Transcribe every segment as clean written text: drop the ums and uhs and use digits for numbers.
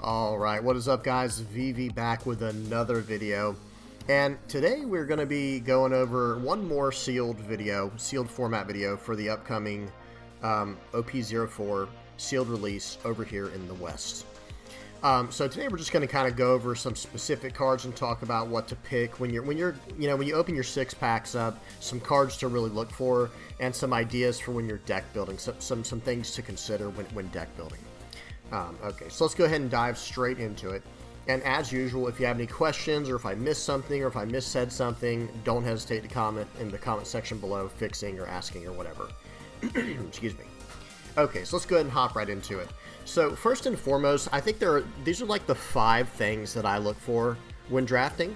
Alright, what is up guys? VV back with another video. And today we're going to be going over one more sealed format video for the upcoming OP-04 sealed release over here in the West. So today we're just going to kind of go over some specific cards and talk about what to pick when you open your 6-packs up, some cards to really look for, and some ideas for when you're deck building, some things to consider when deck building. Okay, so let's go ahead and dive straight into it. And as usual, if you have any questions, or if I missed something, or if I missaid something, don't hesitate to comment in the comment section below, fixing or asking or whatever. Excuse me. Okay, so let's go ahead and hop right into it. So first and foremost, I think these are like the 5 things that I look for when drafting.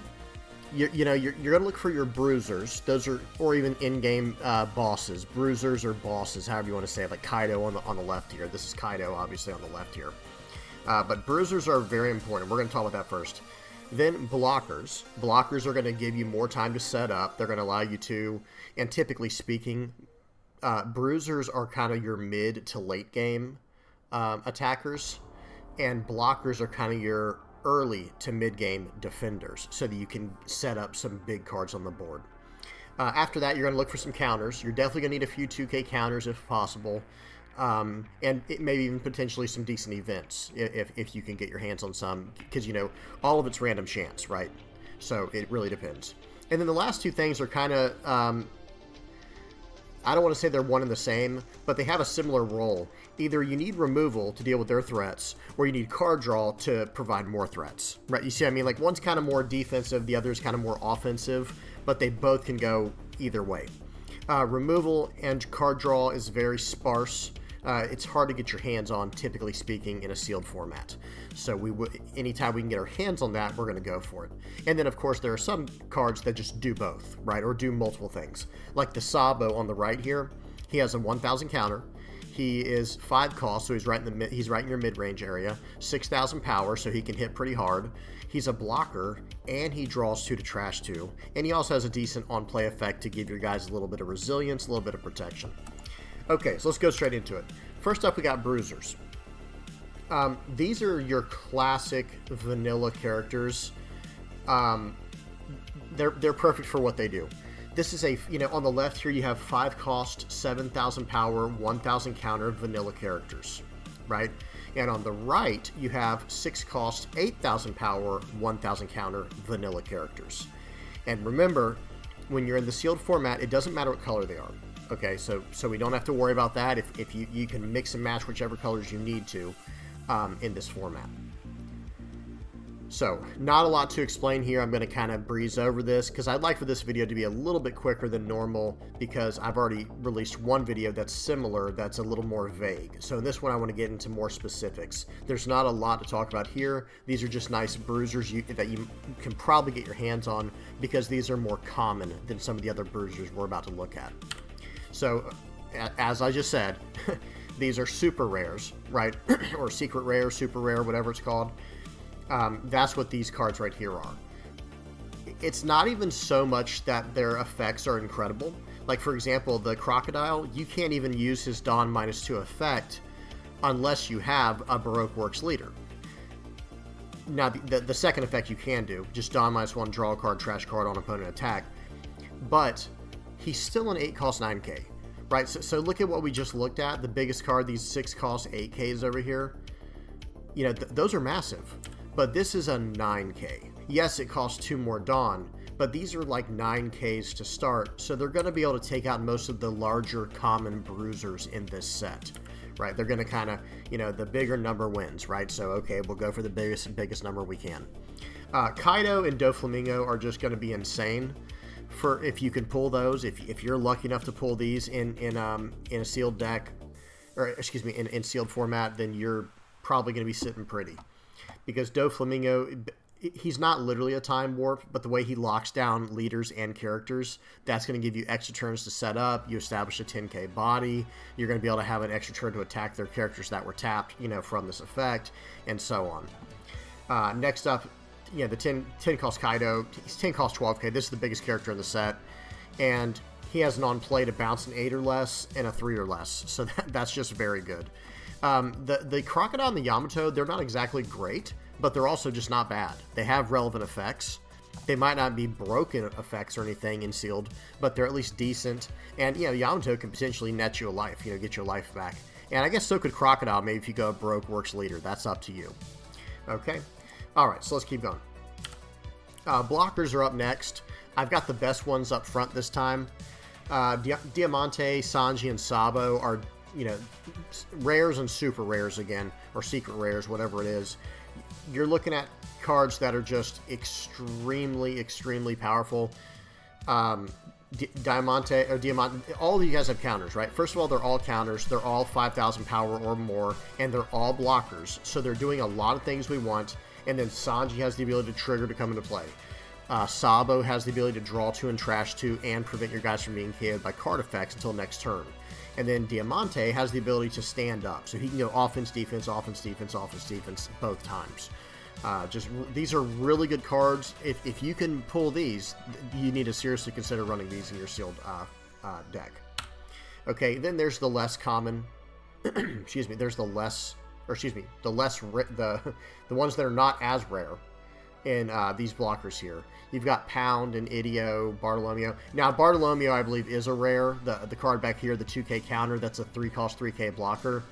You're going to look for your bruisers. Those are, or even in-game bosses. Bruisers or bosses, however you want to say it, like Kaido on the left here. This is Kaido, obviously, on the left here. But bruisers are very important. We're going to talk about that first. Then blockers. Blockers are going to give you more time to set up. They're going to allow you to, and typically speaking, bruisers are kind of your mid to late game attackers, and blockers are kind of your early to mid-game defenders, so that you can set up some big cards on the board. After that, you're going to look for some counters. You're definitely going to need a few 2K counters if possible, and maybe even potentially some decent events if you can get your hands on some, because, all of it's random chance, right? So it really depends. And then the last 2 things are kind of, I don't want to say they're one and the same, but they have a similar role. Either you need removal to deal with their threats, or you need card draw to provide more threats, right? You see what I mean? Like, one's kind of more defensive, the other's kind of more offensive, but they both can go either way. Removal and card draw is very sparse. It's hard to get your hands on, typically speaking, in a sealed format. So anytime we can get our hands on that, we're going to go for it. And then, of course, there are some cards that just do both, right? Or do multiple things. Like the Sabo on the right here, he has a 1,000 counter. He is 5 cost, so he's right in your mid-range area. 6,000 power, so he can hit pretty hard. He's a blocker, and he draws 2 to trash 2. And he also has a decent on-play effect to give your guys a little bit of resilience, a little bit of protection. Okay, so let's go straight into it. First up, we got bruisers. These are your classic vanilla characters. They're perfect for what they do. This is on the left here you have 5 cost, 7,000 power, 1,000 counter vanilla characters, right? And on the right you have 6 cost, 8,000 power, 1,000 counter vanilla characters. And remember, when you're in the sealed format, it doesn't matter what color they are. Okay, so we don't have to worry about that if you can mix and match whichever colors you need to in this format. So, not a lot to explain here. I'm going to kind of breeze over this because I'd like for this video to be a little bit quicker than normal, because I've already released one video that's similar, that's a little more vague. So in this one I want to get into more specifics. There's not a lot to talk about here. These are just nice bruisers that you can probably get your hands on, because these are more common than some of the other bruisers we're about to look at. So, as I just said, these are super rares, right? Or secret rare, super rare, whatever it's called. That's what these cards right here are. It's not even so much that their effects are incredible. Like, for example, the Crocodile, you can't even use his Dawn -2 effect unless you have a Baroque Works leader. Now, the second effect you can do, just Dawn -1, draw a card, trash card on opponent attack. But he's still an 8 cost 9k, right? So look at what we just looked at. The biggest card, these 6 cost 8ks over here. Those are massive. But this is a 9k. Yes, it costs 2 more Dawn, but these are like 9ks to start, so they're going to be able to take out most of the larger common bruisers in this set, right? They're going to kind of, the bigger number wins, right? So, okay, we'll go for the biggest number we can. Kaido and Doflamingo are just going to be insane for if you can pull those. If you're lucky enough to pull these in a sealed deck, or excuse me, in sealed format, then you're probably going to be sitting pretty. Because Doflamingo, he's not literally a time warp, but the way he locks down leaders and characters, that's going to give you extra turns to set up. You establish a 10k body. You're going to be able to have an extra turn to attack their characters that were tapped, from this effect, and so on. Next up, the 10 cost Kaido. He's 10 cost 12k. This is the biggest character in the set, and he has an on play to bounce an 8 or less and a 3 or less. So that's just very good. The Crocodile and the Yamato, they're not exactly great, but they're also just not bad. They have relevant effects. They might not be broken effects or anything in sealed, but they're at least decent. And, you know, Yamato can potentially net you a life, you know, get your life back. And I guess so could Crocodile, maybe if you go broke works leader. That's up to you. Okay. All right, so let's keep going. Blockers are up next. I've got the best ones up front this time. Diamante, Sanji, and Sabo are, you know, rares and super rares again, or secret rares, whatever it is. You're looking at cards that are just extremely, extremely powerful. Diamante, all of you guys have counters, right? First of all, they're all counters. They're all 5,000 power or more, and they're all blockers. So they're doing a lot of things we want. And then Sanji has the ability to trigger to come into play. Sabo has the ability to draw 2 and trash 2 and prevent your guys from being KO'd by card effects until next turn. And then Diamante has the ability to stand up. So he can go offense, defense, offense, defense, offense, defense both times. These are really good cards. If you can pull these, you need to seriously consider running these in your sealed deck. Okay, then there's the less common. Excuse me. There's the less, or excuse me, the ones that are not as rare in these blockers here. You've got Pound and Idio, Bartolomeo. Now Bartolomeo, I believe, is a rare. The card back here, the 2K counter, that's a 3-cost 3K blocker.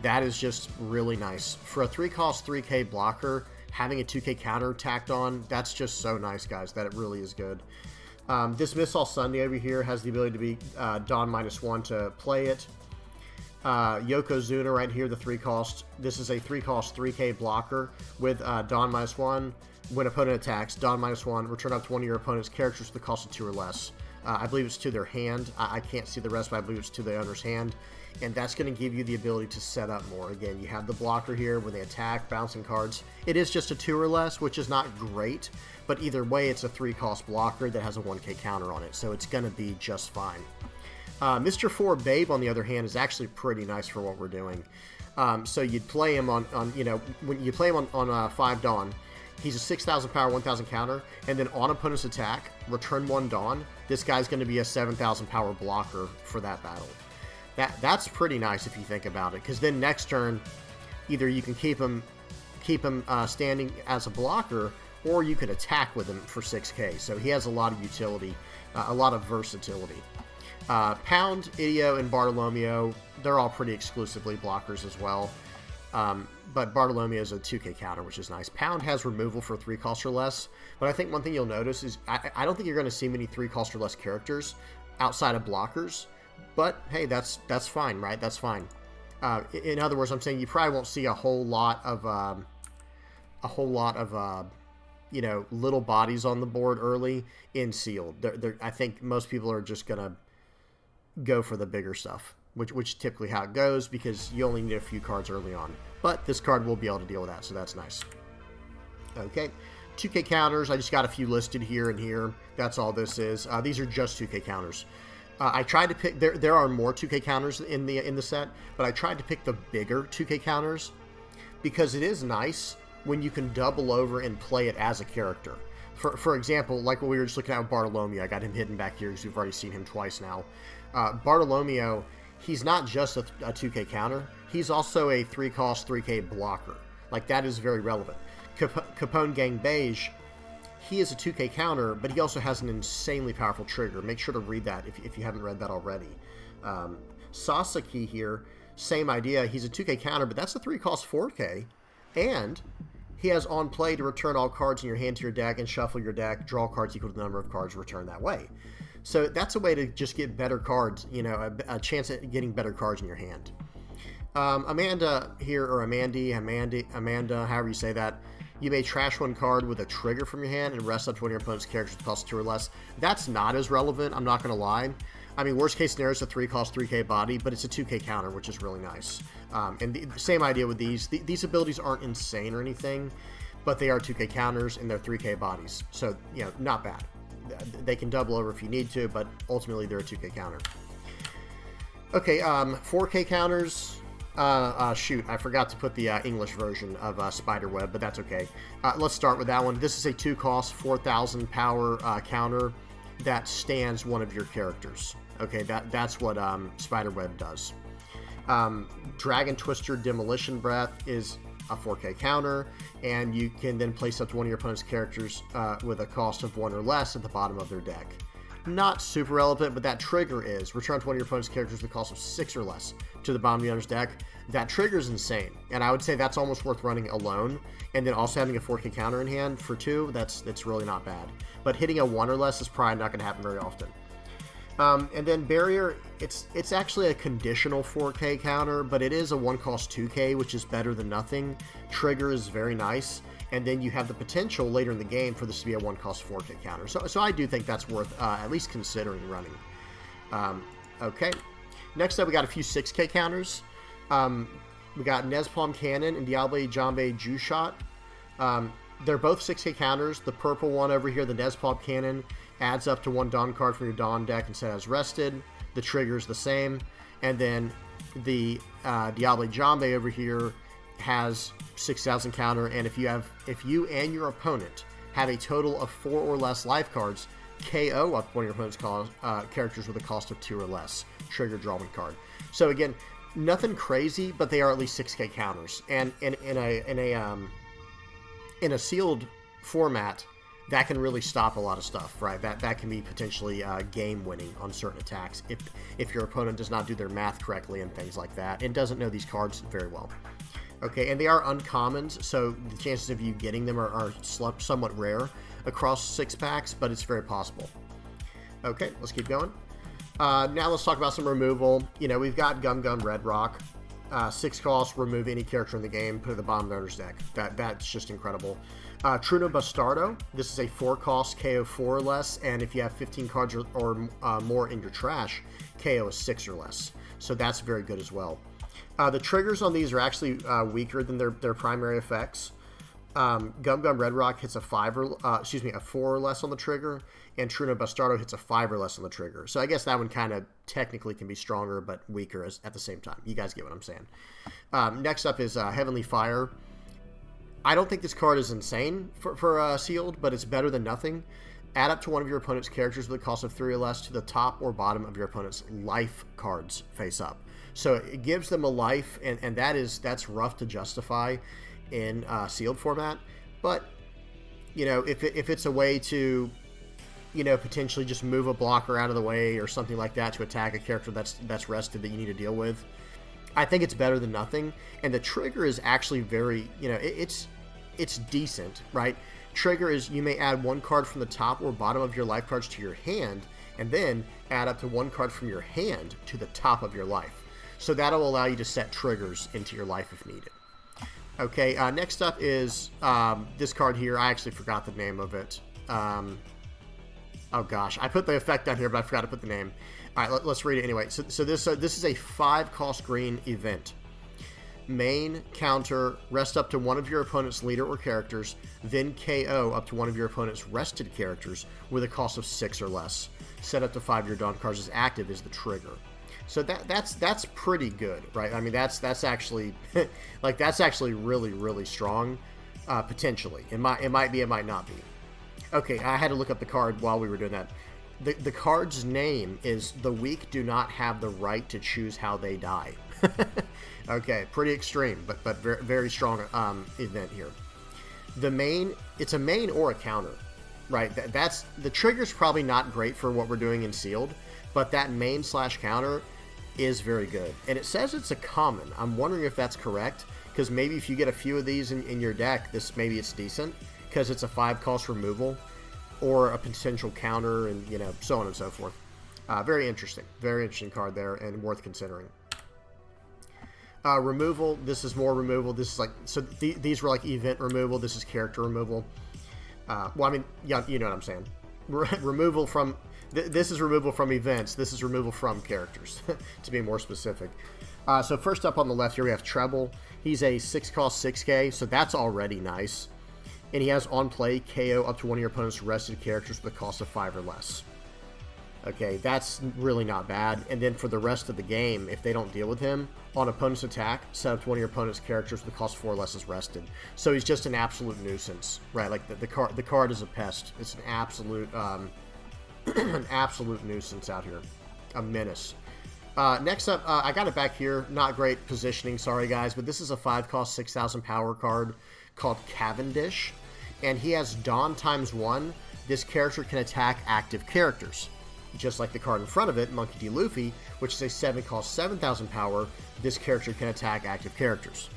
That is just really nice for a 3-cost 3K blocker. Having a 2K counter tacked on, that's just so nice, guys. That it really is good. This Missile Sunday over here has the ability to be Dawn -1 to play it. Yokozuna right here, the 3-cost. This is a 3-cost 3K blocker with Dawn -1. When opponent attacks, Dawn -1, return up to one of your opponent's characters with the cost of 2 or less. I believe it's to their hand. I can't see the rest, but I believe it's to the owner's hand. And that's going to give you the ability to set up more. Again, you have the blocker here when they attack, bouncing cards. It is just a 2 or less, which is not great, but either way, it's a 3-cost blocker that has a 1K counter on it, so it's going to be just fine. Mr. 4 Babe, on the other hand, is actually pretty nice for what we're doing. So you'd play him on you know, when you play him on 5 Dawn, he's a 6,000 power, 1,000 counter, and then on opponent's attack, return 1 Dawn. This guy's going to be a 7,000 power blocker for that battle. That's pretty nice if you think about it, because then next turn, either you can keep him standing as a blocker, or you can attack with him for 6K. So he has a lot of utility, a lot of versatility. Pound, Idio, and Bartolomeo, they're all pretty exclusively blockers as well. But Bartolomeo is a 2K counter, which is nice. Pound has removal for 3 cost or less, but I think one thing you'll notice is I don't think you're going to see many 3 cost or less characters outside of blockers. But hey, that's fine, right? That's fine. In other words, I'm saying you probably won't see a whole lot of you know, little bodies on the board early in sealed. I think most people are just gonna go for the bigger stuff, which typically how it goes, because you only need a few cards early on. But this card will be able to deal with that, so that's nice. Okay, 2K counters. I just got a few listed here and here. That's all this is. These are just 2K counters. I tried to pick. There are more 2K counters in the set, but I tried to pick the bigger 2K counters because it is nice when you can double over and play it as a character. For example, like what we were just looking at with Bartolomeo, I got him hidden back here because we've already seen him twice now. Bartolomeo, he's not just a 2K counter; he's also a 3-cost 3K blocker. Like, that is very relevant. Capone Gang Beige, he is a 2K counter, but he also has an insanely powerful trigger. Make sure to read that if you haven't read that already. Sasaki here, same idea. He's a 2K counter, but that's a 3-cost 4K, and he has on play to return all cards in your hand to your deck and shuffle your deck, draw cards equal to the number of cards returned that way. So that's a way to just get better cards, you know, a chance at getting better cards in your hand. Amanda here, or Amanda, however you say that. You may trash 1 card with a trigger from your hand and rest up to one of your opponent's characters with cost 2 or less. That's not as relevant, I'm not going to lie. I mean, worst case scenario is a 3-cost 3K body, but it's a 2K counter, which is really nice. And the same idea with these. These abilities aren't insane or anything, but they are 2K counters and they're 3K bodies. So, you know, not bad. They can double over if you need to, but ultimately they're a 2K counter. Okay, 4K counters. Shoot, I forgot to put the English version of Spiderweb, but that's okay. Let's start with that one. This is a 2-cost, 4,000 power counter that stands one of your characters. Okay, that's what Spiderweb does. Dragon Twister Demolition Breath is a 4K counter, and you can then place up to one of your opponent's characters with a cost of 1 or less at the bottom of their deck. Not super relevant, but that trigger is return to one of your opponent's characters with a cost of 6 or less to the bottom of the other's deck. That trigger is insane, and I would say that's almost worth running alone, and then also having a 4K counter in hand for 2, that's really not bad. But hitting a 1 or less is probably not going to happen very often. And then Barrier, it's actually a conditional 4K counter, but it is a 1 cost 2K, which is better than nothing. Trigger is very nice, and then you have the potential later in the game for this to be a 1 cost 4K counter. So I do think that's worth at least considering running. Okay, next up we got a few 6K counters. We got Nezpalm Cannon and Diable Jambe Juice Shot. They're both 6K counters. The purple one over here, the Nezpalm Cannon, adds up to 1 Dawn card from your Dawn deck instead as rested. The trigger is the same. And then the Diable Jambe over here has 6,000 counter, and if you and your opponent have a total of 4 or less life cards, KO up one of your opponent's characters with a cost of 2 or less. Trigger, draw 1 card. So again, nothing crazy, but they are at least 6K counters. And in a sealed format, that can really stop a lot of stuff, right? That can be potentially game-winning on certain attacks if your opponent does not do their math correctly and things like that, and doesn't know these cards very well. Okay, and they are uncommons, so the chances of you getting them are somewhat rare across 6 packs, but it's very possible. Okay, let's keep going. Now let's talk about some removal. You know, we've got Gum Gum Red Rock. 6 costs, remove any character in the game, put it at the bottom of the owner's deck. That's just incredible. Truno Bastardo. This is a 4 cost KO 4 or less, and if you have 15 cards or more in your trash, KO is 6 or less. So that's very good as well. The triggers on these are actually weaker than their primary effects. Gum Gum Red Rock hits a 4 or less on the trigger, and Truno Bastardo hits a 5 or less on the trigger. So I guess that one kind of technically can be stronger but weaker at the same time. You guys get what I'm saying. Next up is Heavenly Fire. I don't think this card is insane for sealed, but it's better than nothing. Add up to one of your opponent's characters with a cost of 3 or less to the top or bottom of your opponent's life cards face up. So it gives them a life, and that's rough to justify in sealed format. But you know, if it's a way to, you know, potentially just move a blocker out of the way or something like that to attack a character that's rested that you need to deal with, I think it's better than nothing. And the trigger is actually very, you know, it's decent, right? Trigger is you may add 1 card from the top or bottom of your life cards to your hand, and then add up to 1 card from your hand to the top of your life. So that'll allow you to set triggers into your life if needed. Okay, next up is this card here. I actually forgot the name of it. Oh gosh, I put the effect down here, but I forgot to put the name. All right, let's read it anyway. So this is a 5 cost green event. Main, counter, rest up to one of your opponent's leader or characters, then KO up to one of your opponent's rested characters with a cost of 6 or less. Set up to 5 your Dawn cards as active is the trigger. So that's pretty good, right? I mean, that's actually like that's actually really strong, potentially. It might be, it might not be. Okay, I had to look up the card while we were doing that. The card's name is "The Weak Do Not Have the Right to Choose How They Die." Okay, pretty extreme, but very, very strong event here. The main, it's a main or a counter, right? That's the trigger's probably not great for what we're doing in sealed, but that main / counter is very good. And it says it's a common. I'm wondering if that's correct, because maybe if you get a few of these in your deck, maybe it's decent, because it's a 5 cost removal or a potential counter, and you know, so on and so forth. Very interesting card there, and worth considering. Removal, this is more removal. This is like, so these were like event removal. This is character removal. Well, I mean, yeah, you know what I'm saying. Removal from, this is removal from events. This is removal from characters, to be more specific. So first up on the left here, we have Treble. He's a 6 cost 6K, so that's already nice. And he has on play KO up to one of your opponent's rested characters with a cost of 5 or less. Okay, that's really not bad. And then for the rest of the game, if they don't deal with him, on opponent's attack, set up to one of your opponent's characters with a cost 4 or less is rested. So he's just an absolute nuisance, right? Like the card is a pest. It's an absolute an absolute nuisance out here, a menace. Next up, I got it back here. Not great positioning, sorry guys, but this is a 5-cost 6,000 power card called Cavendish, and he has Dawn ×1. This character can attack active characters. Just like the card in front of it, Monkey D. Luffy, which is a 7-cost 7,000 power, this character can attack active characters.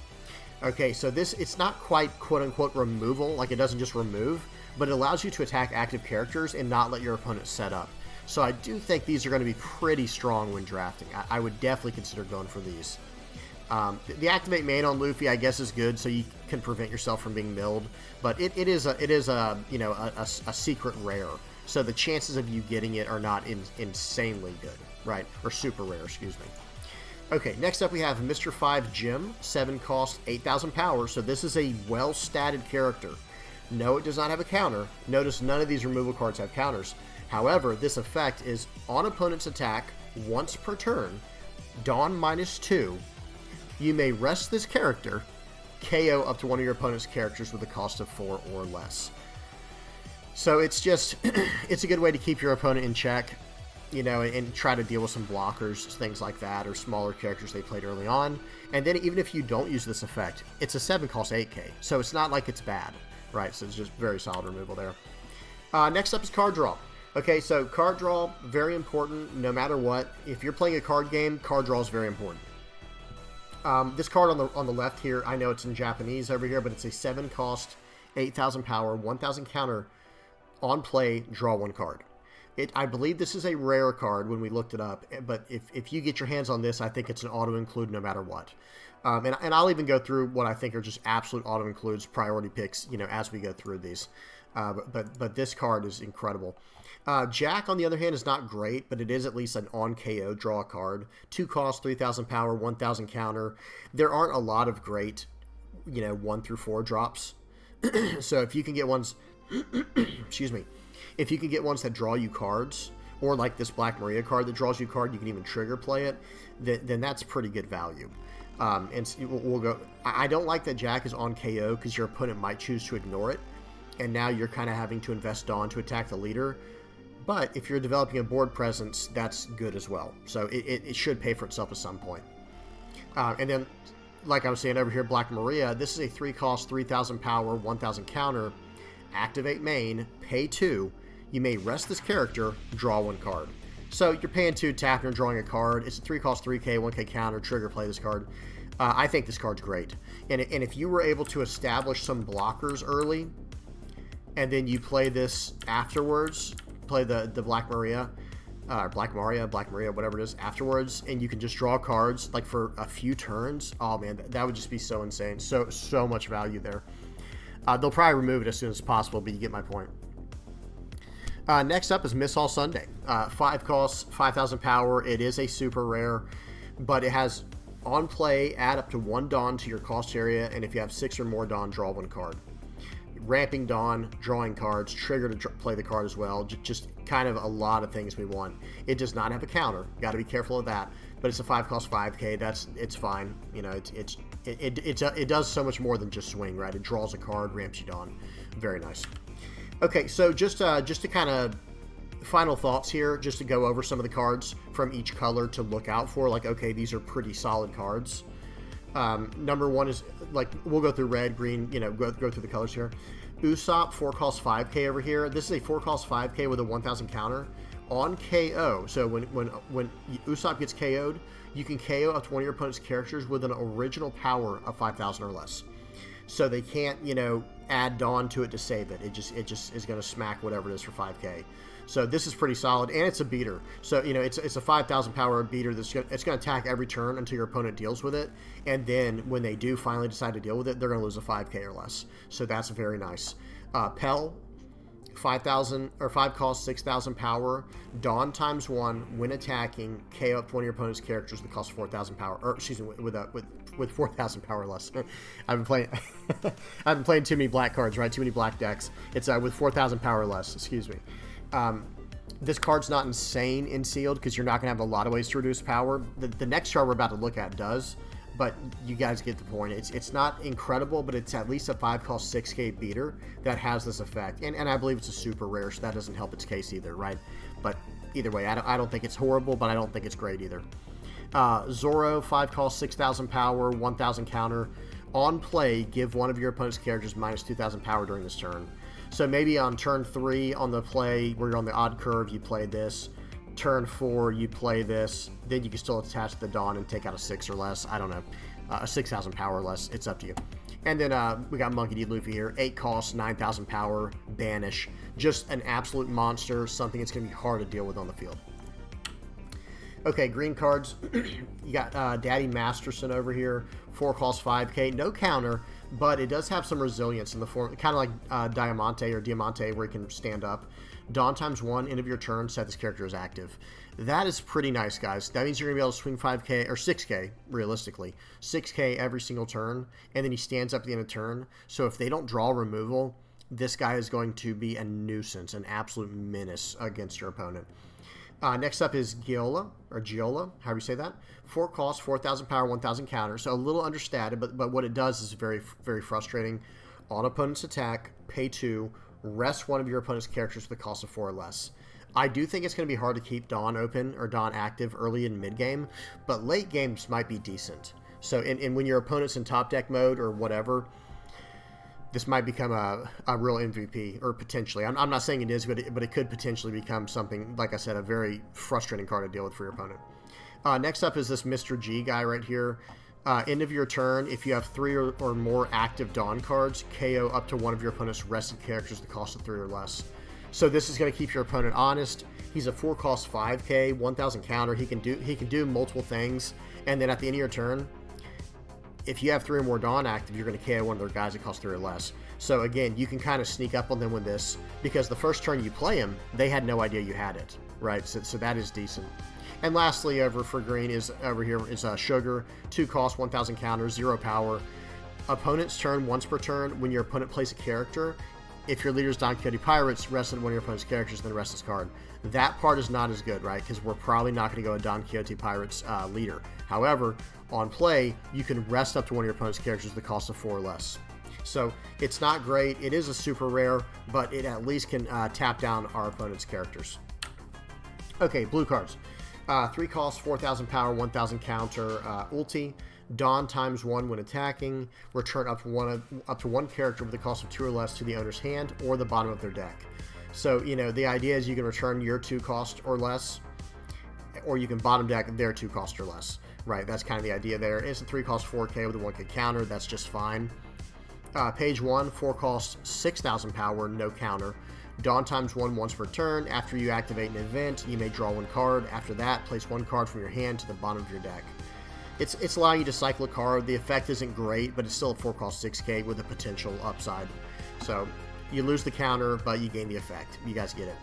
Okay, so it's not quite quote-unquote removal, like it doesn't just remove, but it allows you to attack active characters and not let your opponent set up. So I do think these are going to be pretty strong when drafting. I would definitely consider going for these. The activate main on Luffy, I guess, is good, so you can prevent yourself from being milled. But it is a you know a secret rare, so the chances of you getting it are not insanely good, right? Or super rare, excuse me. Okay, next up we have Mr. 5 Jim, 7-cost, 8,000 power. So this is a well-statted character. No, it does not have a counter. Notice none of these removal cards have counters. However, this effect is on opponent's attack once per turn, Dawn -2. You may rest this character, KO up to one of your opponent's characters with a cost of 4 or less. So it's just, it's a good way to keep your opponent in check, you know, and try to deal with some blockers, things like that, or smaller characters they played early on. And then even if you don't use this effect, it's a 7-cost 8k, so it's not like it's bad, right? So it's just very solid removal there. Next up is card draw. Okay, so card draw, very important no matter what. If you're playing a card game, card draw is very important. This card on the left here, I know it's in Japanese over here, but it's a 7-cost, 8,000 power, 1,000 counter. On play, draw 1 card. I believe this is a rare card when we looked it up, but if you get your hands on this, I think it's an auto-include no matter what. And I'll even go through what I think are just absolute auto-includes, priority picks, you know, as we go through these. But this card is incredible. Jack, on the other hand, is not great, but it is at least an on-KO draw card. 2 cost, 3,000 power, 1,000 counter. There aren't a lot of great, you know, 1 through 4 drops. So if you can get ones... excuse me. If you can get ones that draw you cards, or like this Black Maria card that draws you a card, you can even trigger play it, then that's pretty good value. And we'll go... I don't like that Jack is on KO because your opponent might choose to ignore it, and now you're kind of having to invest on to attack the leader. But if you're developing a board presence, that's good as well. So it should pay for itself at some point. And then, like I was saying over here, Black Maria, this is a 3-cost, 3,000 power, 1,000 counter, activate main, pay 2. You may rest this character, draw 1 card. So you're paying 2, tapping, or drawing a card. It's a 3-cost, 3k, 1k counter, trigger play this card. I think this card's great. And if you were able to establish some blockers early, and then you play this afterwards, play the Black Maria, Black Maria, whatever it is, afterwards, and you can just draw cards like for a few turns. Oh man, that would just be so insane. So much value there. They'll probably remove it as soon as possible, but you get my point. Next up is Miss All Sunday. 5 costs, 5,000 power. It is a super rare, but it has on play, add up to 1 Dawn to your cost area, and if you have 6 or more Dawn, draw 1 card. Ramping Dawn, drawing cards, trigger to play the card as well. Just kind of a lot of things we want. It does not have a counter. Got to be careful of that. But it's a 5-cost 5k. It's fine. You know, it does so much more than just swing, right? It draws a card, ramps you Dawn. Very nice. Okay, so just to kind of final thoughts here, just to go over some of the cards from each color to look out for. Like, okay, these are pretty solid cards. Number 1 is, like, we'll go through red, green, you know, go through the colors here. Usopp, 4-cost 5k over here. This is a 4-cost 5k with a 1,000 counter. On KO, so when Usopp gets KO'd, you can KO up to one of your opponent's characters with an original power of 5,000 or less. So they can't, you know, add Dawn to it to save it. It just is going to smack whatever it is for 5k. So this is pretty solid, and it's a beater. So, you know, it's a 5,000 power beater that's going to attack every turn until your opponent deals with it, and then when they do finally decide to deal with it, they're going to lose a 5k or less. So that's very nice. Pell, 5,000 or 5 cost, 6,000 power. Dawn ×1 when attacking, KO up to one of your opponent's characters that costs 4,000 power. Or excuse me, with 4,000 power less. I've been playing too many black cards, right? Too many black decks. It's with 4,000 power less. Excuse me. This card's not insane in sealed because you're not going to have a lot of ways to reduce power. The next card we're about to look at does, but you guys get the point. It's not incredible, but it's at least a 5-cost 6k beater that has this effect. And I believe it's a super rare, so that doesn't help its case either, right? But either way, I don't think it's horrible, but I don't think it's great either. Zoro, 5 cost, 6,000 power, 1,000 counter. On play, give one of your opponent's characters minus 2,000 power during this turn. So maybe on turn 3 on the play, where you're on the odd curve, you play this. Turn 4, you play this. Then you can still attach the Dawn and take out a 6 or less. I don't know. A 6,000 power or less. It's up to you. And then we got Monkey D. Luffy here. 8 costs, 9,000 power, banish. Just an absolute monster. Something that's going to be hard to deal with on the field. Okay, green cards. You got Daddy Masterson over here. 4 costs, 5k. No counter, but it does have some resilience in the form, kind of like Diamante or Diamante, where he can stand up. Dawn times 1, end of your turn, set this character as active. That is pretty nice, guys. That means you're going to be able to swing 5k, or 6k, realistically. 6k every single turn, and then he stands up at the end of turn. So if they don't draw removal, this guy is going to be a nuisance, an absolute menace against your opponent. Next up is Giola, however you say that. 4 costs, 4,000 power, 1,000 counter. So a little understated, but what it does is very, very frustrating. On opponent's attack, pay 2, rest one of your opponent's characters with a cost of 4 or less. I do think it's going to be hard to keep Dawn open or Dawn active early in mid-game, but late games might be decent. So when your opponent's in top deck mode or whatever, this might become a real MVP, or potentially. I'm not saying it is, but it could potentially become something, like I said, a very frustrating card to deal with for your opponent. Next up is this Mr. G guy right here. End of your turn, if you have 3 or more active Dawn cards, KO up to one of your opponent's rested characters at the cost of 3 or less. So this is going to keep your opponent honest. He's a 4 cost 5k, 1,000 counter. He can do multiple things, and then at the end of your turn, if you have 3 or more Dawn active, you're going to KO one of their guys that costs 3 or less. So again, you can kind of sneak up on them with this, because the first turn you play him, they had no idea you had it, right? So that is decent. And lastly, over for green is Sugar. 2 cost, 1,000 counter, 0 power. Opponent's turn, once per turn. When your opponent plays a character, if your leader's Don Quixote Pirates, rest one of your opponent's characters, then rest this card. That part is not as good, right? Because we're probably not going to go a Don Quixote Pirates leader. However, on play, you can rest up to one of your opponent's characters with the cost of 4 or less. So it's not great. It is a super rare, but it at least can tap down our opponent's characters. Okay, blue cards. 3 costs, 4,000 power, 1,000 counter, ulti. Dawn times 1 when attacking. Return up to one character with the cost of 2 or less to the owner's hand or the bottom of their deck. So, the idea is you can return your 2 cost or less, or you can bottom deck their 2 cost or less. Right, that's kind of the idea there. It's a 3 cost 4k with a 1k counter. That's just fine. Page 1, 4 costs 6,000 power, no counter. Dawn times 1 once per turn. After you activate an event, you may draw 1 card. After that, place 1 card from your hand to the bottom of your deck. It's allowing you to cycle a card. The effect isn't great, but it's still a 4 cost 6k with a potential upside. So you lose the counter, but you gain the effect. You guys get it.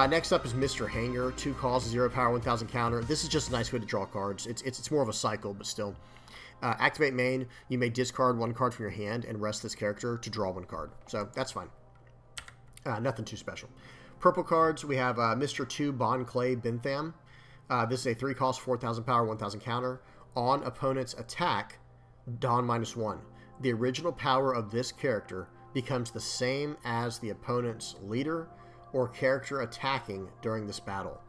Next up is Mr. Hanger. 2 costs, 0 power, 1,000 counter. This is just a nice way to draw cards. It's more of a cycle, but still. Activate main. You may discard 1 card from your hand and rest this character to draw 1 card. So that's fine. Nothing too special. Purple cards, we have Mr. 2 Bon Clay Bentham. This is a 3 cost, 4,000 power, 1,000 counter. On opponent's attack, Dawn -1. The original power of this character becomes the same as the opponent's leader or character attacking during this battle.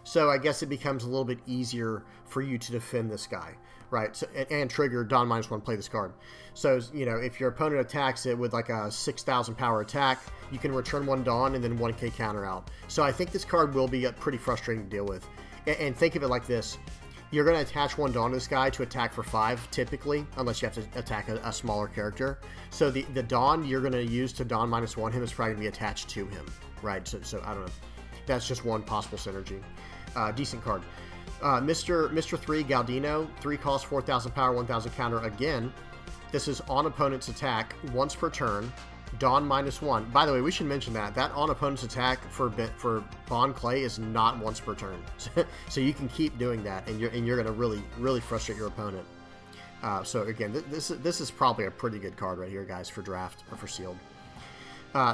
So I guess it becomes a little bit easier for you to defend this guy, right? So, and trigger Dawn -1, play this card. So, if your opponent attacks it with like a 6,000 power attack, you can return 1 Dawn and then 1k counter out. So I think this card will be pretty frustrating to deal with. And think of it like this. You're going to attach 1 Dawn to this guy to attack for 5, typically, unless you have to attack a smaller character. So the Dawn you're going to use to Dawn -1 him is probably going to be attached to him, right? So I don't know. That's just one possible synergy. Decent card. Mr. 3 Galdino, 3 cost, 4,000 power, 1,000 counter again. This is on opponent's attack once per turn. Dawn -1. By the way, we should mention that on opponent's attack for Bon Clay is not once per turn. So you can keep doing that, and you're going to really frustrate your opponent. So again, this is probably a pretty good card right here, guys, for draft or for sealed.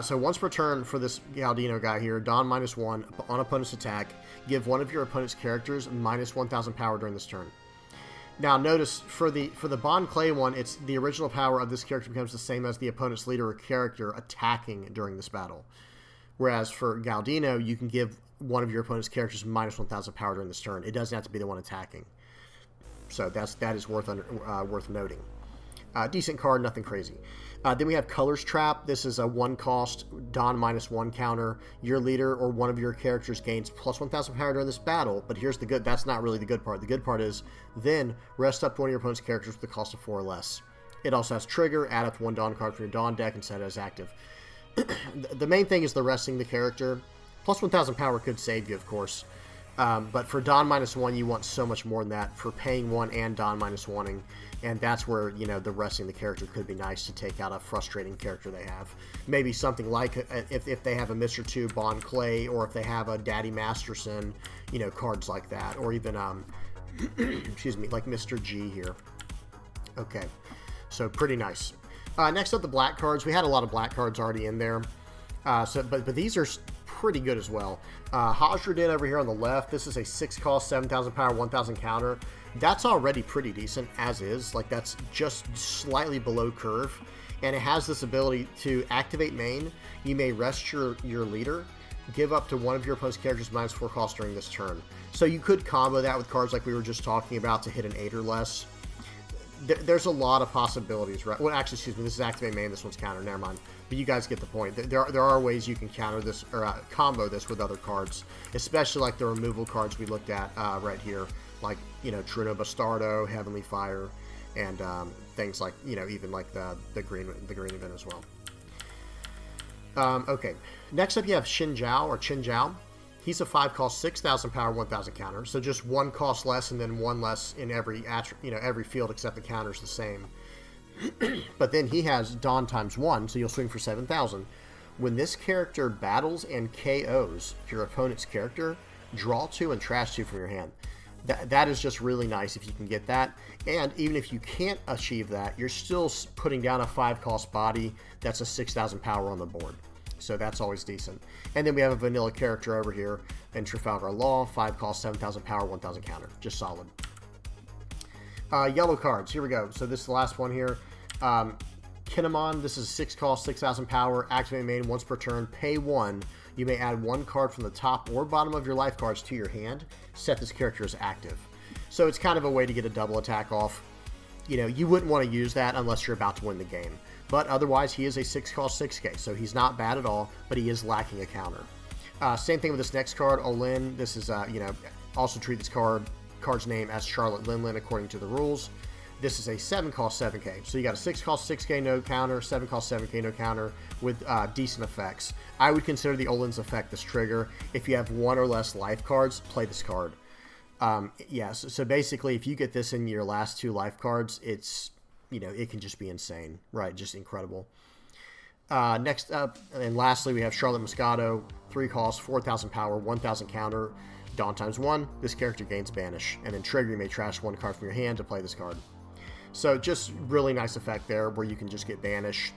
So once per turn for this Galdino guy here, Dawn -1 on opponent's attack. Give one of your opponent's characters -1,000 power during this turn. Now notice for the Bon Clay one, it's the original power of this character becomes the same as the opponent's leader or character attacking during this battle. Whereas for Galdino, you can give one of your opponent's characters -1,000 power during this turn. It doesn't have to be the one attacking. So that is worth noting. Decent card, nothing crazy. Then we have Colors Trap. This is a 1-cost Don -1 counter. Your leader or one of your characters gains plus 1,000 power during this battle. But here's the good. That's not really the good part. The good part is then rest up to one of your opponent's characters with the cost of 4 or less. It also has Trigger. Add up to 1 Dawn card from your Dawn deck and set it as active. The main thing is the resting the character. Plus 1,000 power could save you, of course. But for Dawn -1, you want so much more than that for paying 1 and Dawn -1ing. And that's where, you know, the resting the character could be nice to take out a frustrating character they have. Maybe something like if they have a Mr. 2 Bond Clay, or if they have a Daddy Masterson, you know, cards like that. Or even, excuse me, like Mr. G here. Okay, so pretty nice. Next up, the black cards. We had a lot of black cards already in there. But these are pretty good as well. Hajradin over here on the left. This is a 6-cost, 7,000 power, 1,000 counter. That's already pretty decent as is. Like, that's just slightly below curve. And it has this ability to activate main. You may rest your leader, give up to one of your opponent's characters -4 cost during this turn. So you could combo that with cards like we were just talking about to hit an 8 or less. There's a lot of possibilities, right? Well, actually, excuse me, this is activate main, this one's counter, never mind. But you guys get the point. There are ways you can counter this, or combo this with other cards, especially like the removal cards we looked at right here, like, you know, Truno Bastardo, Heavenly Fire, and things like, you know, even like the green event as well. Okay, next up you have Xin Zhao, or Qin Zhao. He's a 5-cost, 6,000 power, 1,000 counter. So just 1 cost less and then 1 less in every field except the counter's the same. But then he has Dawn ×1, so you'll swing for 7,000. When this character battles and KOs your opponent's character, draw 2 and trash 2 from your hand. That is just really nice if you can get that. And even if you can't achieve that, you're still putting down a 5-cost body that's a 6,000 power on the board. So that's always decent. And then we have a vanilla character over here in Trafalgar Law, 5-cost, 7,000 power, 1,000 counter. Just solid. Yellow cards. Here we go. So this is the last one here. Kinemon. This is 6-cost, 6,000 power. Activate main once per turn. Pay 1. You may add 1 card from the top or bottom of your life cards to your hand. Set this character as active. So it's kind of a way to get a double attack off. You know, you wouldn't want to use that unless you're about to win the game. But otherwise, he is a 6-cost 6K, so he's not bad at all, but he is lacking a counter. Same thing with this next card, Olin. This is, you know, also treat this card's name as Charlotte Linlin according to the rules. This is a 7-cost 7K. So you got a 6-cost 6K no counter, 7-cost 7K no counter with decent effects. I would consider the Olin's effect this trigger. If you have 1 or less life cards, play this card. So basically, if you get this in your last 2 life cards, it's, you know, it can just be insane, right? Just incredible. Next up, and lastly, we have Charlotte Moscato, 3 costs, 4,000 power, 1,000 counter, Dawn ×1. This character gains Banish, and then trigger, you may trash 1 card from your hand to play this card. So just really nice effect there, where you can just get Banish,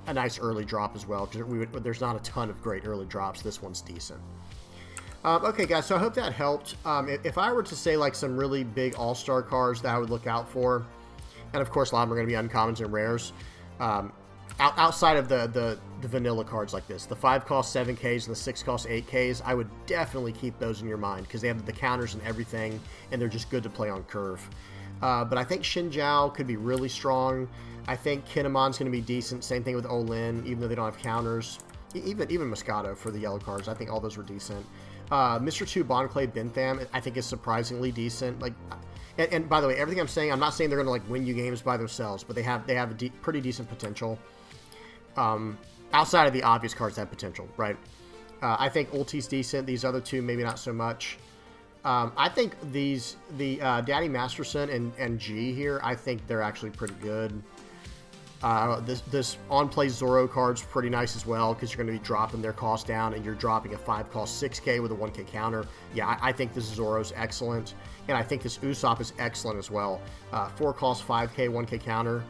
a nice early drop as well. There's not a ton of great early drops. This one's decent. Okay, guys, so I hope that helped. If I were to say like some really big all-star cards that I would look out for, and of course a lot of them are going to be uncommons and rares, outside of the vanilla cards like this, the 5-cost 7Ks and the 6-cost 8Ks, I would definitely keep those in your mind because they have the counters and everything, and they're just good to play on curve. But I think Xin Zhao could be really strong. I think Kinemon's going to be decent. Same thing with Olin, even though they don't have counters. Even Moscato for the yellow cards, I think all those were decent. Mr. 2 Bonclay Bentham, I think is surprisingly decent. Like, and by the way, everything I'm saying, I'm not saying they're going to like win you games by themselves, but they have a pretty decent potential. Outside of the obvious cards that have potential, right? I think Ulti's decent. These other 2, maybe not so much. I think the Daddy Masterson and G here, I think they're actually pretty good. This on-play Zoro card's pretty nice as well because you're going to be dropping their cost down and you're dropping a 5-cost 6K with a 1K counter. Yeah, I think this Zoro's excellent, and I think this Usopp is excellent as well. 4-cost 5K, 1K counter.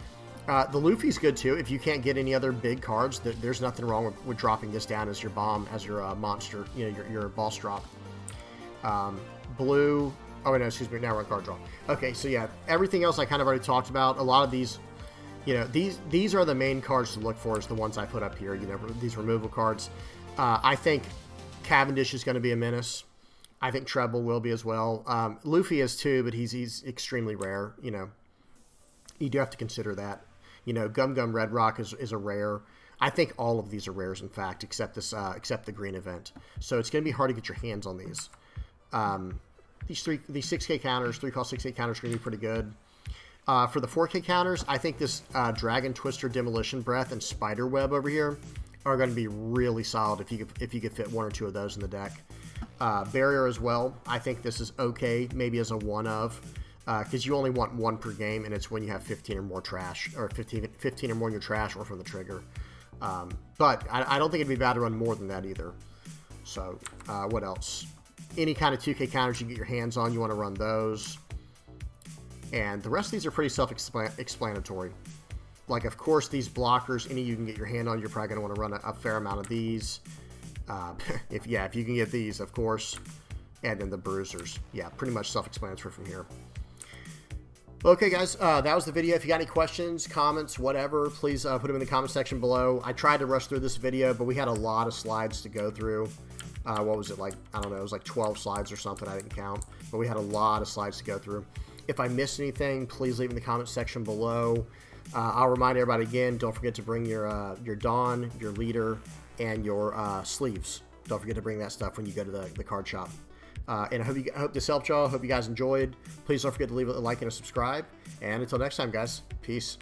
The Luffy's good too. If you can't get any other big cards, there's nothing wrong with dropping this down as your bomb, as your monster, you know, your boss drop. Blue. Oh, no, excuse me. Now we're on card draw. Okay, so yeah, everything else I kind of already talked about. A lot of these, you know, these are the main cards to look for, is the ones I put up here. You know, these removal cards. I think Cavendish is going to be a menace. I think Treble will be as well. Luffy is too, but he's extremely rare. You know, you do have to consider that. You know, Gum Gum Red Rock is a rare. I think all of these are rares, in fact, except except the green event. So it's going to be hard to get your hands on these. These 6K counters, 3-cost 6K counters are going to be pretty good. For the 4K counters, I think this Dragon Twister Demolition Breath and Spider Web over here are going to be really solid if you could fit 1 or 2 of those in the deck. Barrier as well. I think this is okay, maybe as a one of, because you only want 1 per game, and it's when you have 15 or more trash, or 15 or more in your trash or from the trigger. But I don't think it'd be bad to run more than that either. So what else? Any kind of 2K counters you get your hands on, you want to run those. And the rest of these are pretty self-explanatory. Like, of course, these blockers, any you can get your hand on, you're probably going to want to run a fair amount of these. If you can get these, of course. And then the bruisers. Yeah, pretty much self-explanatory from here. Okay, guys, that was the video. If you got any questions, comments, whatever, please put them in the comment section below. I tried to rush through this video, but we had a lot of slides to go through. What was it, like, I don't know, it was like 12 slides or something, I didn't count. But we had a lot of slides to go through. If I missed anything, please leave in the comment section below. I'll remind everybody again, don't forget to bring your Dawn, your leader, and your sleeves. Don't forget to bring that stuff when you go to the card shop. And I hope this helped y'all. Hope you guys enjoyed. Please don't forget to leave a like and a subscribe. And until next time, guys, peace.